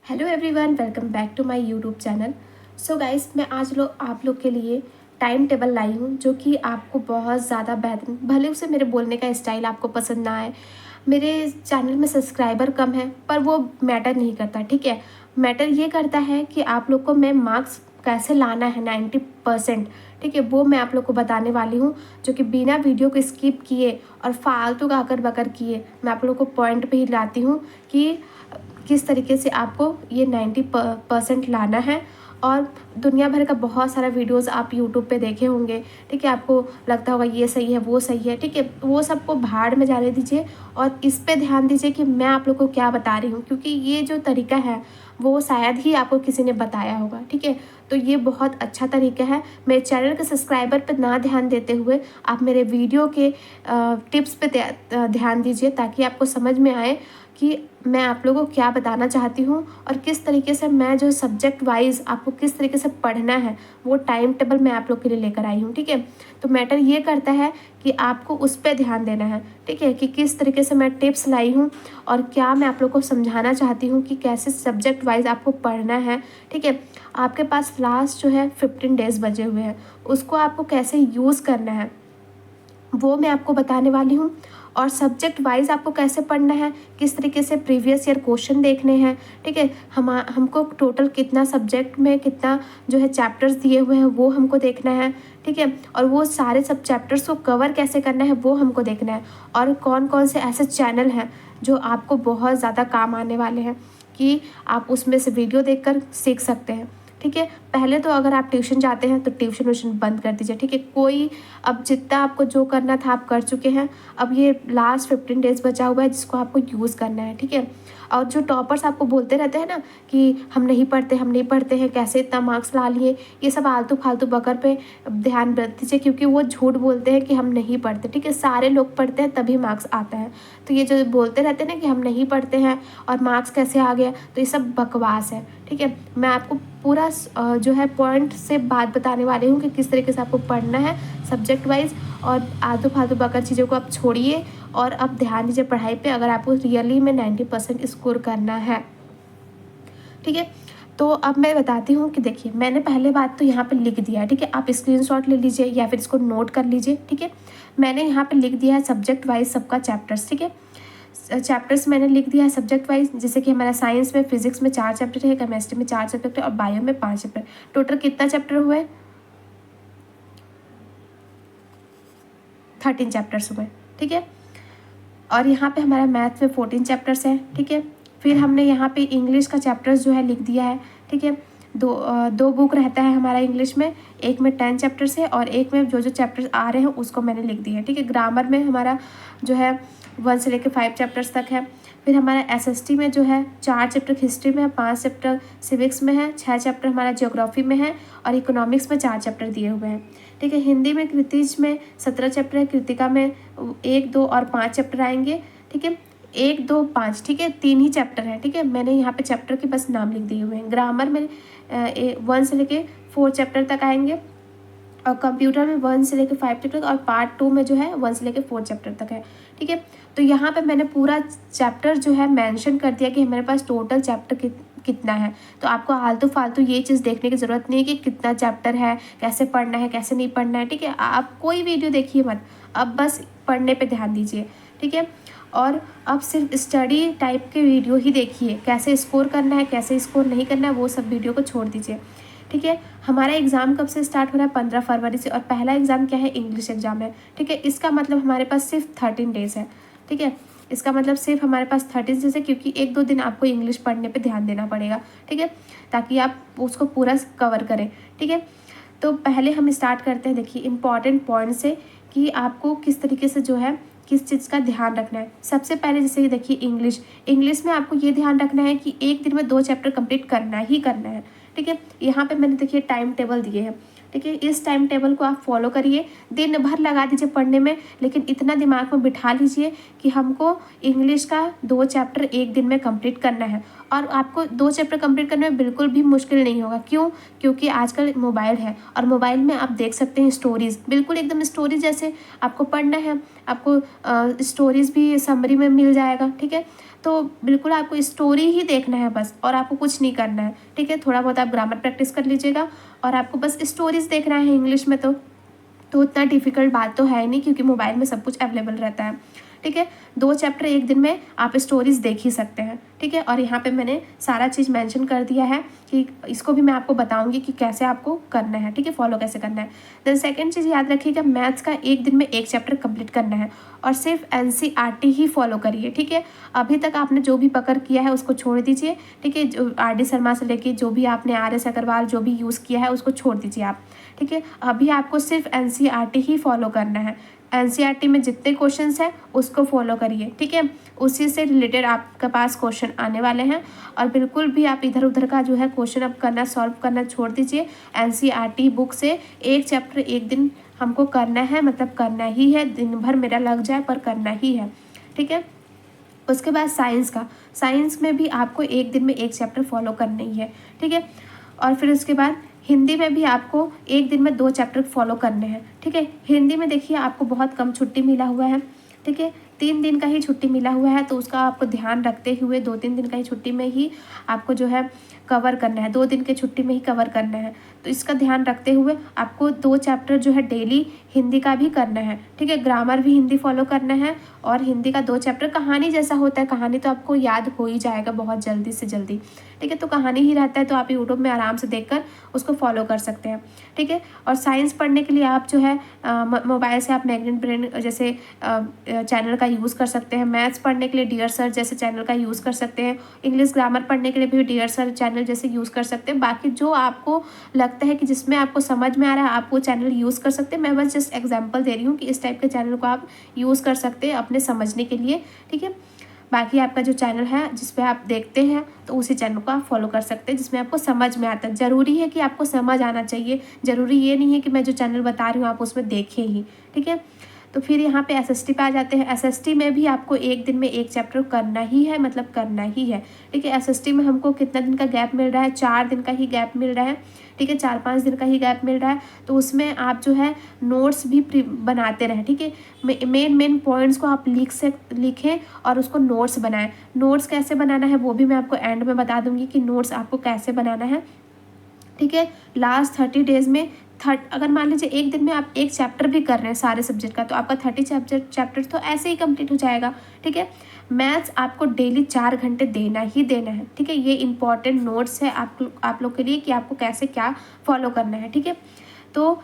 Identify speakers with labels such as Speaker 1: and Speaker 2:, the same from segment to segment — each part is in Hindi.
Speaker 1: Hello everyone, welcome back to my YouTube channel. So guys, मैं आज आप लोग के लिए टाइम टेबल लाई हूँ जो कि आपको बहुत ज़्यादा बेहतरीन, भले उसे मेरे बोलने का स्टाइल आपको पसंद ना आए। मेरे चैनल में सब्सक्राइबर कम है पर वो मैटर नहीं करता, ठीक है। मैटर ये करता है कि आप लोग को मैं मार्क्स कैसे लाना है 90%, ठीक है, वो मैं आप लोग को बताने वाली हूँ। जो कि बिना वीडियो को स्किप किए और फालतू का अकर बकर किए मैं आप लोग को पॉइंट पे ही लाती हूँ कि किस तरीके से आपको ये 90% लाना है। और दुनिया भर का बहुत सारा वीडियोस आप यूट्यूब पे देखे होंगे, ठीक है। आपको लगता होगा ये सही है वो सही है, ठीक है, वो सबको भाड़ में जाने दीजिए और इस पे ध्यान दीजिए कि मैं आप लोग को क्या बता रही हूँ, क्योंकि ये जो तरीका है वो शायद ही आपको किसी ने बताया होगा, ठीक है। तो ये बहुत अच्छा तरीका है। मेरे चैनल के सब्सक्राइबर पर ना ध्यान देते हुए आप मेरे वीडियो के टिप्स पे ध्यान दीजिए, ताकि आपको समझ में आए कि मैं आप लोगों को क्या बताना चाहती हूँ और किस तरीके से मैं जो सब्जेक्ट वाइज आपको किस तरीके से पढ़ना है वो टाइम टेबल मैं आप लोग के लिए लेकर आई हूँ, ठीक है। तो मैटर ये करता है कि आपको उस पर ध्यान देना है, ठीक है, कि किस तरीके से मैं टिप्स लाई हूँ और क्या मैं आप लोग को समझाना चाहती हूँ कि कैसे सब्जेक्ट वाइज आपको पढ़ना है, ठीक है। आपके पास लास्ट जो है 15 डेज़ बचे हुए हैं, उसको आपको कैसे यूज़ करना है वो मैं आपको बताने वाली हूँ। और सब्जेक्ट वाइज आपको कैसे पढ़ना है, किस तरीके से प्रीवियस ईयर क्वेश्चन देखने हैं, ठीक है। हमको टोटल कितना सब्जेक्ट में कितना जो है चैप्टर्स दिए हुए हैं वो हमको देखना है, ठीक है। और वो सारे सब चैप्टर्स को कवर कैसे करना है वो हमको देखना है। और कौन कौन से ऐसे चैनल हैं जो आपको बहुत ज़्यादा काम आने वाले हैं कि आप उसमें से वीडियो देखकर सीख सकते हैं, ठीक है। पहले तो अगर आप ट्यूशन जाते हैं तो ट्यूशन व्यूशन बंद कर दीजिए, ठीक है। कोई अब जितना आपको जो करना था आप कर चुके हैं, अब ये लास्ट 15 डेज़ बचा हुआ है जिसको आपको यूज़ करना है, ठीक है। और जो टॉपर्स आपको बोलते रहते हैं ना कि हम नहीं पढ़ते हैं, कैसे इतना मार्क्स ला लिए, ये सब आलतू फालतू बकर पे ध्यान रख दीजिए, क्योंकि वो झूठ बोलते हैं कि हम नहीं पढ़ते, ठीक है। सारे लोग पढ़ते हैं तभी मार्क्स आता है। तो ये जो बोलते रहते हैं ना कि हम नहीं पढ़ते हैं और मार्क्स कैसे आ गया, तो ये सब बकवास है, ठीक है। मैं आपको पूरा जो है पॉइंट से बात बताने वाली हूँ कि किस तरीके से आपको पढ़ना है सब्जेक्ट वाइज। और आलतू फालतू बकर चीज़ों को आप छोड़िए और अब ध्यान दीजिए पढ़ाई पे, अगर आपको रियली में 90% स्कोर करना है, ठीक है। तो अब मैं बताती हूँ कि देखिए, मैंने पहले बात तो यहाँ पे लिख दिया है, ठीक है। आप स्क्रीनशॉट ले लीजिए या फिर इसको नोट कर लीजिए, ठीक है। मैंने यहाँ पे लिख दिया है सब्जेक्ट वाइज सबका चैप्टर्स, ठीक है। चैप्टर्स मैंने लिख दिया है सब्जेक्ट वाइज, जैसे कि हमारा साइंस में फिजिक्स में 4 चैप्टर है, केमिस्ट्री में 4 चैप्टर है और बायो में 5 चैप्टर। टोटल कितना चैप्टर हुए? 13 चैप्टर्स हुए, ठीक है। और यहाँ पे हमारा मैथ में 14 चैप्टर्स है, ठीक है। फिर हमने यहाँ पे इंग्लिश का चैप्टर्स जो है लिख दिया है, ठीक है। दो बुक रहता है हमारा इंग्लिश में, एक में 10 चैप्टर्स है और एक में जो जो चैप्टर्स आ रहे हैं उसको मैंने लिख दिया है, ठीक है। ग्रामर में हमारा जो है 1 से लेकर 5 चैप्टर्स तक है। फिर हमारा एसएसटी में जो है 4 चैप्टर हिस्ट्री में है, 5 चैप्टर सिविक्स में है, 6 चैप्टर हमारा ज्योग्राफी में है और इकोनॉमिक्स में 4 चैप्टर दिए हुए हैं, ठीक है। हिंदी में कृतिज में 17 चैप्टर है, कृतिका में 1, 2 और 5 चैप्टर आएंगे, ठीक है। 1, 2, 5, ठीक है, 3 ही चैप्टर हैं, ठीक है। मैंने यहाँ पे चैप्टर के बस नाम लिख दिए हुए हैं। ग्रामर में 1 से लेके 4 चैप्टर तक आएंगे और कंप्यूटर में 1 से लेकर 5 चैप्टर और पार्ट 2 में जो है 1 से लेकर 4 चैप्टर तक है, ठीक है। तो यहाँ पे मैंने पूरा चैप्टर जो है मेंशन कर दिया कि हमारे पास टोटल चैप्टर कितना है। तो आपको आलतू फालतू ये चीज़ देखने की ज़रूरत नहीं है कि कितना चैप्टर है, कैसे पढ़ना है, कैसे नहीं पढ़ना है, ठीक है। आप कोई वीडियो देखिए मत, अब बस पढ़ने पे ध्यान दीजिए, ठीक है। और अब सिर्फ स्टडी टाइप के वीडियो ही देखिए, कैसे स्कोर करना है कैसे स्कोर नहीं करना है वो सब वीडियो को छोड़ दीजिए, ठीक है। हमारा एग्ज़ाम कब से स्टार्ट हो रहा है? 15 फरवरी से। और पहला एग्ज़ाम क्या है? इंग्लिश एग्ज़ाम है, ठीक है। इसका मतलब हमारे पास सिर्फ 13 डेज़ है, ठीक है। इसका मतलब सिर्फ हमारे पास 13 डेज़ है, क्योंकि 1-2 दिन आपको इंग्लिश पढ़ने पे ध्यान देना पड़ेगा, ठीक है, ताकि आप उसको पूरा कवर करें, ठीक है। तो पहले हम स्टार्ट करते हैं, देखिए इंपॉर्टेंट पॉइंट से कि आपको किस तरीके से जो है किस चीज़ का ध्यान रखना है। सबसे पहले जैसे कि देखिए इंग्लिश में आपको ये ध्यान रखना है कि एक दिन में 2 चैप्टर कंप्लीट करना ही करना है, ठीक है। यहाँ पे मैंने देखिए टाइम टेबल दिए हैं, ठीक है। इस टाइम टेबल को आप फॉलो करिए, दिन भर लगा दीजिए पढ़ने में, लेकिन इतना दिमाग में बिठा लीजिए कि हमको इंग्लिश का 2 चैप्टर एक दिन में कंप्लीट करना है। और आपको 2 चैप्टर कंप्लीट करने में बिल्कुल भी मुश्किल नहीं होगा। क्यों? क्योंकि आजकल मोबाइल है और मोबाइल में आप देख सकते हैं स्टोरीज़, बिल्कुल एकदम स्टोरी जैसे आपको पढ़ना है, आपको स्टोरीज़ भी समरी में मिल जाएगा, ठीक है। तो तो बिल्कुल आपको स्टोरी ही देखना है बस, और आपको कुछ नहीं करना है, ठीक है। थोड़ा बहुत आप ग्रामर प्रैक्टिस कर लीजिएगा, और आपको बस स्टोरीज देखना है इंग्लिश में। तो उतना डिफ़िकल्ट बात तो है नहीं, क्योंकि मोबाइल में सब कुछ अवेलेबल रहता है, ठीक है। 2 चैप्टर एक दिन में आप स्टोरीज़ देख ही सकते हैं, ठीक है। और यहाँ पे मैंने सारा चीज़ मेंशन कर दिया है कि इसको भी मैं आपको बताऊंगी कि कैसे आपको करना है, ठीक है, फॉलो कैसे करना है। देन सेकंड चीज़ याद रखिएगा, मैथ्स का एक दिन में एक चैप्टर कंप्लीट करना है, और सिर्फ एनसीईआरटी ही फॉलो करिए, ठीक है। अभी तक आपने जो भी पकड़ किया है उसको छोड़ दीजिए, ठीक है। जो RD शर्मा से लेके जो भी आपने RS अग्रवाल जो भी यूज़ किया है उसको छोड़ दीजिए आप, ठीक है। अभी आपको सिर्फ एनसीईआरटी ही फॉलो करना है। एनसीईआरटी में जितने क्वेश्चंस हैं उसको फॉलो करिए, ठीक है। उसी से रिलेटेड आपके पास क्वेश्चन आने वाले हैं, और बिल्कुल भी आप इधर उधर का जो है क्वेश्चन अब करना सॉल्व करना छोड़ दीजिए। एनसीईआरटी बुक से एक चैप्टर एक दिन हमको करना है, मतलब करना ही है, दिन भर मेरा लग जाए पर करना ही है, ठीक है। उसके बाद साइंस में भी आपको एक दिन में एक चैप्टर फॉलो करना ही है, ठीक है। और फिर उसके बाद हिंदी में भी आपको एक दिन में 2 चैप्टर फॉलो करने हैं, ठीक है। हिंदी में देखिए आपको बहुत कम छुट्टी मिला हुआ है, ठीक है। 3 दिन का ही छुट्टी मिला हुआ है, तो उसका आपको ध्यान रखते हुए 2-3 दिन का ही छुट्टी में ही आपको जो है कवर करना है, 2 दिन के छुट्टी में ही कवर करना है। तो इसका ध्यान रखते हुए आपको 2 चैप्टर जो है डेली हिंदी का भी करना है, ठीक है। ग्रामर भी हिंदी फॉलो करना है, और हिंदी का 2 चैप्टर कहानी जैसा होता है, कहानी तो आपको याद हो ही जाएगा बहुत जल्दी से जल्दी, ठीक है। तो कहानी ही रहता है, तो आप यूट्यूब में आराम से देखकर उसको फॉलो कर सकते हैं, ठीक है। और साइंस पढ़ने के लिए आप जो है मोबाइल से आप मैग्नेट ब्रेन जैसे चैनल का यूज़ कर सकते हैं। मैथ्स पढ़ने के लिए डियर सर जैसे चैनल का यूज़ कर सकते हैं। इंग्लिश ग्रामर पढ़ने के लिए भी डियर सर चैनल जैसे यूज़ कर सकते हैं। बाकी जो आपको लगता है कि जिसमें आपको समझ में आ रहा है आप वो चैनल यूज़ कर सकते हैं। मैं बस जस्ट एग्जांपल दे रही हूँ कि इस टाइप के चैनल को आप यूज़ कर सकते हैं अपने समझने के लिए, ठीक है। बाकी आपका जो चैनल है जिस पे आप देखते हैं तो उसी चैनल को आप फॉलो कर सकते हैं जिसमें आपको समझ में आता है। ज़रूरी है कि आपको समझ आना चाहिए, ज़रूरी ये नहीं है कि मैं जो चैनल बता रही हूँ आप उसमें देखें ही, ठीक है। तो फिर यहाँ पे SST पे आ जाते हैं। SST में भी आपको एक दिन में एक चैप्टर करना ही है, मतलब करना ही है, ठीक है। SST में हमको कितना दिन का गैप मिल रहा है? 4 दिन का ही गैप मिल रहा है, ठीक है। 4-5 दिन का ही गैप मिल रहा है। तो उसमें आप जो है नोट्स भी बनाते रहें, ठीक है। मेन पॉइंट्स को आप लिखें और उसको नोट्स बनाएं। नोट्स कैसे बनाना है वो भी मैं आपको एंड में बता दूंगी कि नोट्स आपको कैसे बनाना है, ठीक है। लास्ट 30 डेज़ में अगर मान लीजिए एक दिन में आप एक चैप्टर भी कर रहे हैं सारे सब्जेक्ट का, तो आपका 30 चैप्टर तो ऐसे ही कंप्लीट हो जाएगा, ठीक है। मैथ्स आपको डेली 4 घंटे देना ही देना है, ठीक है। ये इंपॉर्टेंट नोट्स है आप लोग के लिए कि आपको कैसे क्या फॉलो करना है, ठीक है। तो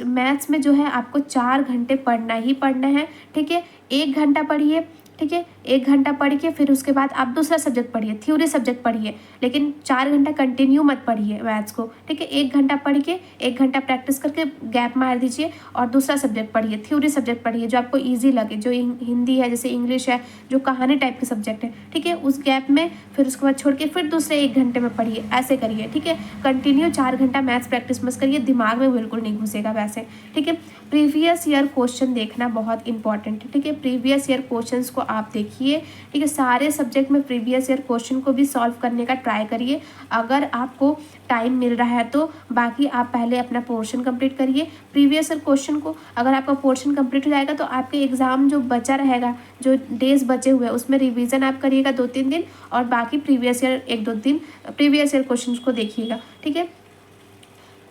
Speaker 1: मैथ्स में जो है आपको 4 घंटे पढ़ना ही पढ़ना है, ठीक है। 1 घंटा पढ़िए, ठीक है। 1 घंटा पढ़ के फिर उसके बाद आप दूसरा सब्जेक्ट पढ़िए, थ्योरी सब्जेक्ट पढ़िए, लेकिन 4 घंटा कंटिन्यू मत पढ़िए मैथ्स को, ठीक है। 1 घंटा पढ़ के 1 घंटा प्रैक्टिस करके गैप मार दीजिए और दूसरा सब्जेक्ट पढ़िए, थ्योरी सब्जेक्ट पढ़िए जो आपको ईजी लगे, जो हिंदी है जैसे इंग्लिश है, जो कहानी टाइप के सब्जेक्ट है, ठीक है। उस गैप में फिर उसके बाद छोड़ के फिर दूसरे 1 घंटे में पढ़िए, ऐसे करिए, ठीक है। कंटिन्यू 4 घंटा मैथ्स प्रैक्टिस मत करिए, दिमाग में बिल्कुल नहीं घुसेगा वैसे, ठीक है। प्रीवियस ईयर क्वेश्चन देखना बहुत इंपॉर्टेंट है, ठीक है। प्रीवियस ईयर क्वेश्चन को आप देखिए, ठीक है। सारे सब्जेक्ट में प्रीवियस ईयर क्वेश्चन को भी सॉल्व करने का ट्राई करिए अगर आपको टाइम मिल रहा है तो। बाकी आप पहले अपना पोर्शन कंप्लीट करिए प्रीवियस ईयर क्वेश्चन को। अगर आपका पोर्शन कंप्लीट हो जाएगा तो आपके एग्जाम जो बचा रहेगा, जो डेज बचे हुए उसमें रिवीजन आप करिएगा 2-3 दिन, और बाकी प्रीवियस ईयर 1-2 दिन प्रीवियस ईयर क्वेश्चन को देखिएगा, ठीक है।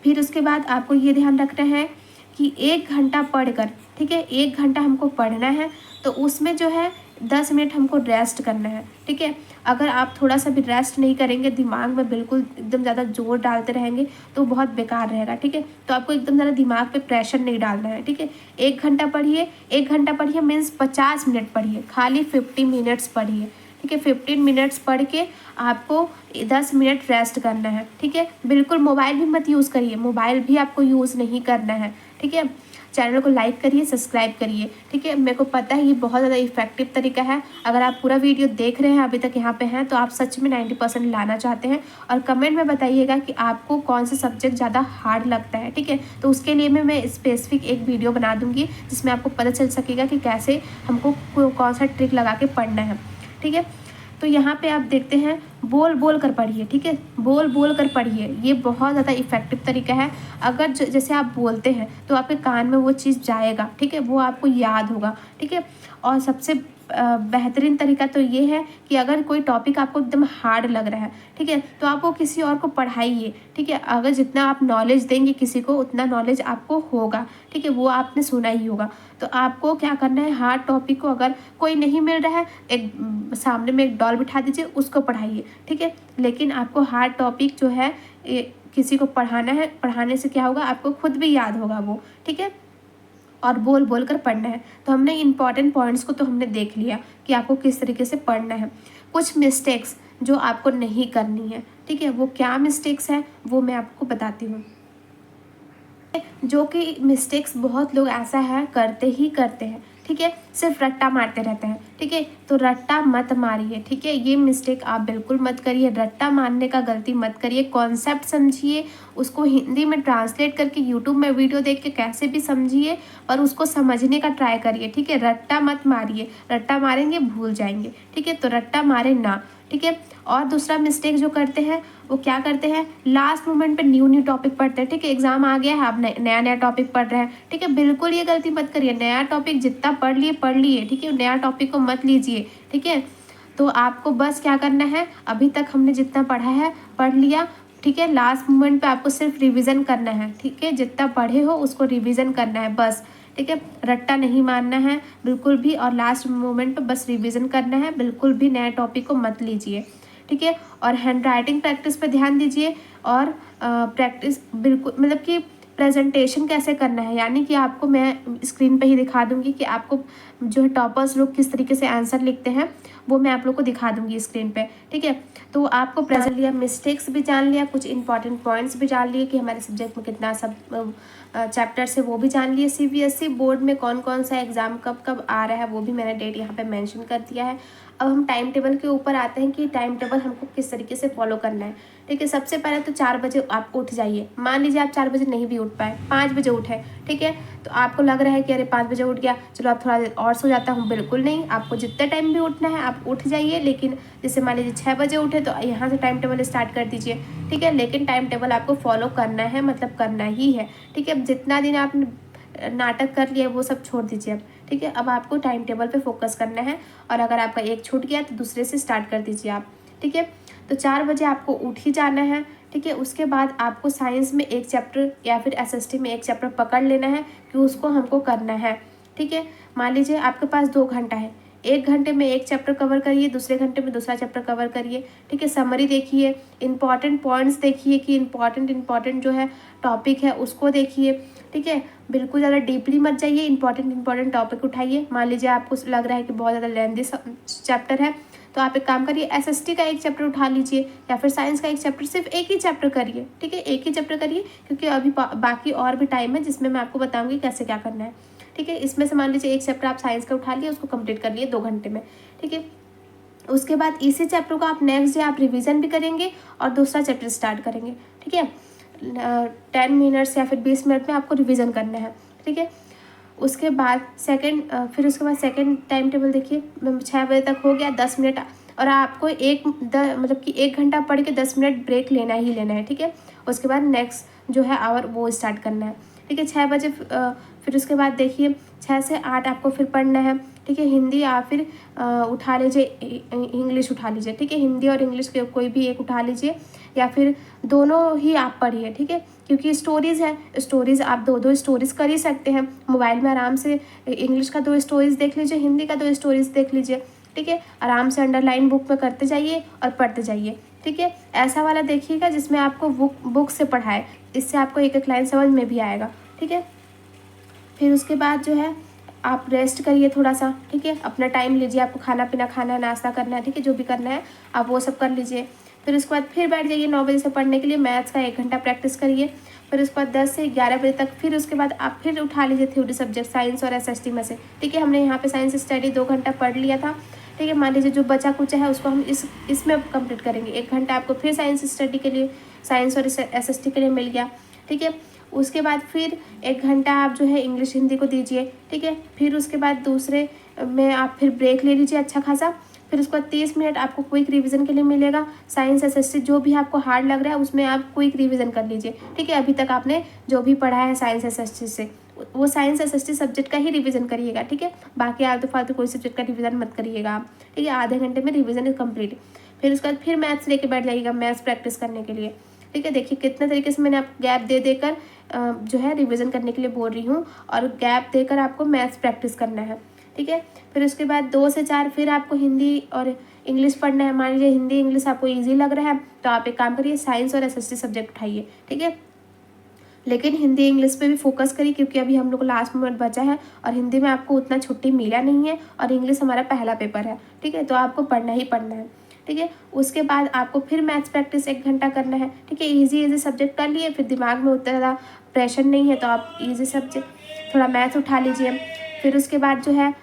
Speaker 1: फिर उसके बाद आपको ये ध्यान रखना है कि 1 घंटा पढ़कर, ठीक है, 1 घंटा हमको पढ़ना है तो उसमें जो है 10 मिनट हमको रेस्ट करना है, ठीक है। अगर आप थोड़ा सा भी रेस्ट नहीं करेंगे, दिमाग में बिल्कुल एकदम ज़्यादा जोर डालते रहेंगे तो बहुत बेकार रहेगा, ठीक है। तो आपको एकदम ज़्यादा दिमाग पे प्रेशर नहीं डालना है, ठीक है। 1 घंटा पढ़िए, 1 घंटा पढ़िए मीन्स 50 मिनट पढ़िए, खाली 50 मिनट्स पढ़िए, ठीक है। 15 मिनट्स पढ़ के आपको 10 मिनट रेस्ट करना है, ठीक है। बिल्कुल मोबाइल भी मत यूज़ करिए, मोबाइल भी आपको यूज़ नहीं करना है, ठीक है। चैनल को लाइक करिए, सब्सक्राइब करिए, ठीक है। मेरे को पता है ये बहुत ज़्यादा इफेक्टिव तरीका है। अगर आप पूरा वीडियो देख रहे हैं अभी तक यहाँ पे हैं तो आप सच में 90% लाना चाहते हैं। और कमेंट में बताइएगा कि आपको कौन सा सब्जेक्ट ज़्यादा हार्ड लगता है, ठीक है। तो उसके लिए मैं स्पेसिफिक एक वीडियो बना दूँगी जिसमें आपको पता चल सकेगा कि कैसे हमको कौन सा ट्रिक लगा के पढ़ना है, ठीक है। तो यहाँ पे आप देखते हैं बोल बोल कर पढ़िए, ठीक है। बोल बोल कर पढ़िए, ये बहुत ज़्यादा इफेक्टिव तरीका है। अगर जैसे आप बोलते हैं तो आपके कान में वो चीज़ जाएगा, ठीक है, वो आपको याद होगा, ठीक है। और सबसे बेहतरीन तरीका तो ये है कि अगर कोई टॉपिक आपको एकदम हार्ड लग रहा है, ठीक है, तो आप वो किसी और को पढ़ाइए, ठीक है। अगर जितना आप नॉलेज देंगे किसी को उतना नॉलेज आपको होगा, ठीक है, वो आपने सुना ही होगा। तो आपको क्या करना है, हार्ड टॉपिक को अगर कोई नहीं मिल रहा है, एक सामने में एक डॉल बिठा दीजिए, उसको पढ़ाइए, ठीक है। लेकिन आपको हार्ड टॉपिक जो है किसी को पढ़ाना है, पढ़ाने से क्या होगा, आपको खुद भी याद होगा वो, ठीक है, और बोल बोल कर पढ़ना है। तो हमने इंपॉर्टेंट पॉइंट्स को तो हमने देख लिया कि आपको किस तरीके से पढ़ना है। कुछ मिस्टेक्स जो आपको नहीं करनी है, ठीक है, वो क्या मिस्टेक्स है वो मैं आपको बताती हूँ। जो कि मिस्टेक्स बहुत लोग ऐसा है करते ही करते हैं, ठीक है, सिर्फ रट्टा मारते रहते हैं, ठीक है। तो रट्टा मत मारिए, ठीक है, ये मिस्टेक आप बिल्कुल मत करिए। रट्टा मारने का गलती मत करिए। कॉन्सेप्ट समझिए, उसको हिंदी में ट्रांसलेट करके यूट्यूब में वीडियो देख के कैसे भी समझिए और उसको समझने का ट्राई करिए, ठीक है। रट्टा मत मारिए, रट्टा मारेंगे भूल जाएंगे, ठीक है, तो रट्टा मारे ना, ठीक है। और दूसरा मिस्टेक जो करते हैं वो क्या करते हैं, लास्ट मोमेंट पे न्यू टॉपिक पढ़ते हैं, ठीक है। एग्जाम आ गया है, आप नया नया टॉपिक पढ़ रहे हैं, ठीक है, बिल्कुल ये गलती मत करिए। नया टॉपिक जितना पढ़ लिए, ठीक है, नया टॉपिक को मत लीजिए, ठीक है। तो आपको बस क्या करना है, अभी तक हमने जितना पढ़ा है पढ़ लिया, ठीक है। लास्ट मोमेंट पे आपको सिर्फ रिवीजन करना है, ठीक है, जितना पढ़े हो उसको रिवीजन करना है बस, ठीक है। रट्टा नहीं मारना है बिल्कुल भी, और लास्ट मोमेंट पे बस रिवीजन करना है, बिल्कुल भी नया टॉपिक को मत लीजिए, ठीक है। और हैंड राइटिंग प्रैक्टिस पे ध्यान दीजिए, और प्रैक्टिस बिल्कुल मतलब कि प्रेजेंटेशन कैसे करना है, यानी कि आपको मैं स्क्रीन पे ही दिखा दूंगी कि आपको जो है टॉपर्स लोग किस तरीके से आंसर लिखते हैं, वो मैं आप लोग को दिखा दूंगी स्क्रीन पे, ठीक है। तो आपको प्रेजेंट लिया, मिस्टेक्स भी जान लिया, कुछ इंपॉर्टेंट पॉइंट्स भी जान लिए कि हमारे सब्जेक्ट में कितना सब चैप्टर्स है वो भी जान लिए। CBSE बोर्ड में कौन कौन सा एग्ज़ाम कब कब आ रहा है वो भी मैंने डेट यहाँ पे मेंशन कर दिया है। अब हम टाइम टेबल के ऊपर आते हैं कि टाइम टेबल हमको किस तरीके से फॉलो करना है, ठीक है। सबसे पहले तो 4 बजे आप उठ जाइए। मान लीजिए आप 4 बजे नहीं भी उठ पाए, 5 बजे उठे, ठीक है, तो आपको लग रहा है कि अरे 5 बजे उठ गया, चलो आप थोड़ा देर और सो जाता हूँ, बिल्कुल नहीं। आपको जितने टाइम भी उठना है आप उठ जाइए, लेकिन जैसे मान लीजिए 6 बजे उठे तो यहाँ से टाइम टेबल स्टार्ट कर दीजिए, ठीक है। लेकिन टाइम टेबल आपको फॉलो करना है, मतलब करना ही है, ठीक है। जितना दिन आपने नाटक कर लिया वो सब छोड़ दीजिए अब, ठीक है। अब आपको टाइम टेबल पे फोकस करना है, और अगर आपका एक छूट गया तो दूसरे से स्टार्ट कर दीजिए आप, ठीक है। तो 4 बजे आपको उठ ही जाना है, ठीक है। उसके बाद आपको साइंस में एक चैप्टर या फिर SST में एक चैप्टर पकड़ लेना है कि उसको हमको करना है, ठीक है। मान लीजिए आपके पास 2 घंटा है, 1 घंटे में एक चैप्टर कवर करिए, दूसरे घंटे में दूसरा चैप्टर कवर करिए, ठीक है। समरी देखिए, इंपॉर्टेंट पॉइंट्स देखिए कि इंपॉर्टेंट जो है टॉपिक है उसको देखिए, ठीक है। बिल्कुल ज़्यादा डीपली मत जाइए, इंपॉर्टेंट टॉपिक उठाइए। मान लीजिए आपको लग रहा है कि बहुत ज़्यादा लेंथी चैप्टर है, तो आप एक काम करिए, SST का एक चैप्टर उठा लीजिए, या फिर साइंस का एक चैप्टर, सिर्फ एक ही चैप्टर करिए, ठीक है, एक ही चैप्टर करिए, क्योंकि अभी बाकी और भी टाइम है जिसमें मैं आपको बताऊंगी कैसे क्या करना है, ठीक है। इसमें से मान लीजिए एक चैप्टर आप साइंस का उठा लिए, उसको कंप्लीट कर लिए 2 घंटे में, ठीक है। उसके बाद इसी चैप्टर को आप नेक्स्ट डे आप रिवीजन भी करेंगे और दूसरा चैप्टर स्टार्ट करेंगे, ठीक है। 10 मिनट्स या फिर 20 मिनट में आपको रिवीजन करना है, ठीक है। उसके बाद सेकंड टाइम टेबल देखिए, 6 बजे तक हो गया, 10 मिनट, और आपको मतलब कि 1 घंटा पढ़ के 10 मिनट ब्रेक लेना ही लेना है, ठीक है। उसके बाद नेक्स्ट जो है आवर वो स्टार्ट करना है, ठीक है। 6 बजे फिर उसके बाद देखिए 6 से 8 आपको फिर पढ़ना है, ठीक है। हिंदी या फिर उठा लीजिए, इंग्लिश उठा लीजिए, ठीक है। हिंदी और इंग्लिश के कोई भी एक उठा लीजिए, या फिर दोनों ही आप पढ़िए, ठीक है। क्योंकि स्टोरीज़ है, स्टोरीज़ आप 2 स्टोरीज़ कर ही सकते हैं मोबाइल में आराम से। इंग्लिश का 2 स्टोरीज़ देख लीजिए, हिंदी का 2 स्टोरीज़ देख लीजिए, ठीक है। आराम से अंडरलाइन बुक में करते जाइए और पढ़ते जाइए, ठीक है। ऐसा वाला देखिएगा जिसमें आपको बुक से पढ़ाए, इससे आपको एक एक लाइन समझ में भी आएगा, ठीक है। फिर उसके बाद जो है आप रेस्ट करिए थोड़ा सा, ठीक है। अपना टाइम लीजिए, आपको खाना पीना खाना है, नाश्ता करना है, ठीक है, जो भी करना है आप वो सब कर लीजिए। फिर उसके बाद फिर बैठ जाइए 9 बजे से पढ़ने के लिए, मैथ्स का 1 घंटा प्रैक्टिस करिए। फिर उसके बाद 10 से 11 बजे तक, फिर उसके बाद आप फिर उठा लीजिए थ्योरी सब्जेक्ट साइंस और SST में से, ठीक है। हमने यहाँ पे साइंस स्टडी 2 घंटा पढ़ लिया था, ठीक है। मान लीजिए जो बचा कुचा है उसको हम इसमें कंप्लीट करेंगे। 1 घंटा आपको फिर साइंस स्टडी के लिए, साइंस और SST के लिए मिल गया, ठीक है। उसके बाद फिर 1 घंटा आप जो है इंग्लिश हिंदी को दीजिए, ठीक है। फिर उसके बाद दूसरे में आप फिर ब्रेक ले लीजिए अच्छा खासा। फिर उसके बाद 30 मिनट आपको क्विक रिवीजन के लिए मिलेगा। साइंस SST जो भी आपको हार्ड लग रहा है उसमें आप क्विक रिवीजन कर लीजिए, ठीक है। अभी तक आपने जो भी पढ़ा है साइंस SST से वो साइंस एसएसटी सब्जेक्ट का ही रिवीजन करिएगा, ठीक है। बाकी आलतू फालतू कोई सब्जेक्ट का रिवीजन मत करिएगा आप, ठीक है। आधे घंटे में रिवीजन इज कम्प्लीट। फिर उसके बाद फिर मैथ्स लेके बैठ जाइएगा मैथ्स प्रैक्टिस करने के लिए, ठीक है। देखिए कितने तरीके से मैंने आपको गैप दे देकर जो है रिवीजन करने के लिए बोल रही हूँ, और गैप देकर आपको मैथ्स प्रैक्टिस करना है, ठीक है। फिर उसके बाद 2 से 4 फिर आपको हिंदी और इंग्लिश पढ़ना है। मान लीजिए हिंदी इंग्लिश आपको ईजी लग रहा है तो आप एक काम करिए, साइंस और एसएसटी सब्जेक्ट उठाइए, ठीक है। लेकिन हिंदी इंग्लिश पे भी फोकस करिए, क्योंकि अभी हम लोग लास्ट मोमेंट बचा है और हिंदी में आपको उतना छुट्टी मिला नहीं है, और इंग्लिश हमारा पहला पेपर है, ठीक है। तो आपको पढ़ना ही पढ़ना है, ठीक है। उसके बाद आपको फिर मैथ्स प्रैक्टिस 1 घंटा करना है, ठीक है। इजी सब्जेक्ट कर लिए, फिर दिमाग में उतना ज़्यादा प्रेशर नहीं है तो आप इजी सब्जेक्ट थोड़ा मैथ्स उठा लीजिए। फिर उसके बाद जो है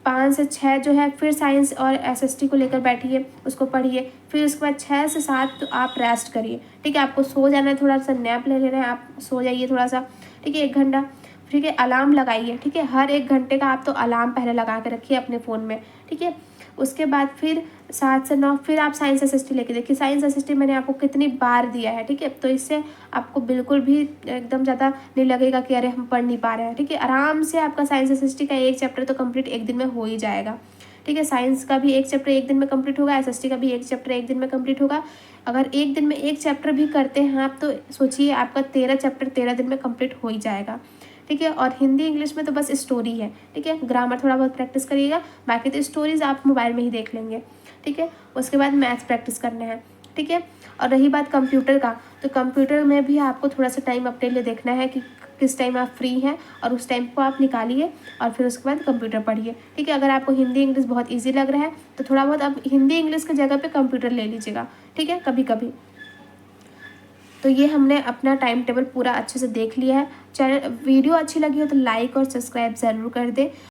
Speaker 1: 5 से 6 जो है फिर साइंस और एसएसटी को लेकर बैठिए, उसको पढ़िए। फिर उसके बाद 6 से 7 तो आप रेस्ट करिए, ठीक है। आपको सो जाना है, थोड़ा सा नैप ले लेना है, आप सो जाइए थोड़ा सा, ठीक है, 1 घंटा। ठीक है, अलार्म लगाइए, ठीक है। हर 1 घंटे का आप तो अलार्म पहले लगा के रखिए अपने फ़ोन में, ठीक है। उसके बाद फिर 7 से 9 फिर आप साइंस एसएसटी लेके देखिए। साइंस एसएसटी मैंने आपको कितनी बार दिया है, ठीक है। तो इससे आपको बिल्कुल भी एकदम ज़्यादा नहीं लगेगा कि अरे हम पढ़ नहीं पा रहे हैं, ठीक है। आराम से आपका साइंस एसएसटी का 1 चैप्टर तो कंप्लीट 1 दिन में हो ही जाएगा, ठीक है। साइंस का भी 1 चैप्टर 1 दिन में कंप्लीट होगा, एसएसटी का भी 1 चैप्टर 1 दिन में कंप्लीट होगा। अगर 1 दिन में 1 चैप्टर भी करते हैं आप तो सोचिए आपका 13 चैप्टर 13 दिन में कंप्लीट हो ही जाएगा, ठीक है। और हिंदी इंग्लिश में तो बस स्टोरी है, ठीक है। ग्रामर थोड़ा बहुत प्रैक्टिस करिएगा, बाकी तो स्टोरीज आप मोबाइल में ही देख लेंगे, ठीक है। उसके बाद मैथ्स प्रैक्टिस करना है, ठीक है। और रही बात कंप्यूटर का, तो कंप्यूटर में भी आपको थोड़ा सा टाइम अपने लिए देखना है कि किस टाइम आप फ्री हैं, और उस टाइम को आप निकालिए और फिर उसके बाद कंप्यूटर पढ़िए, ठीक है। अगर आपको हिंदी इंग्लिश बहुत ईजी लग रहा है तो थोड़ा बहुत आप हिंदी इंग्लिश की जगह पे कंप्यूटर ले लीजिएगा, ठीक है, कभी कभी। तो ये हमने अपना टाइम टेबल पूरा अच्छे से देख लिया है। चैनल वीडियो अच्छी लगी हो तो लाइक और सब्सक्राइब ज़रूर कर दें।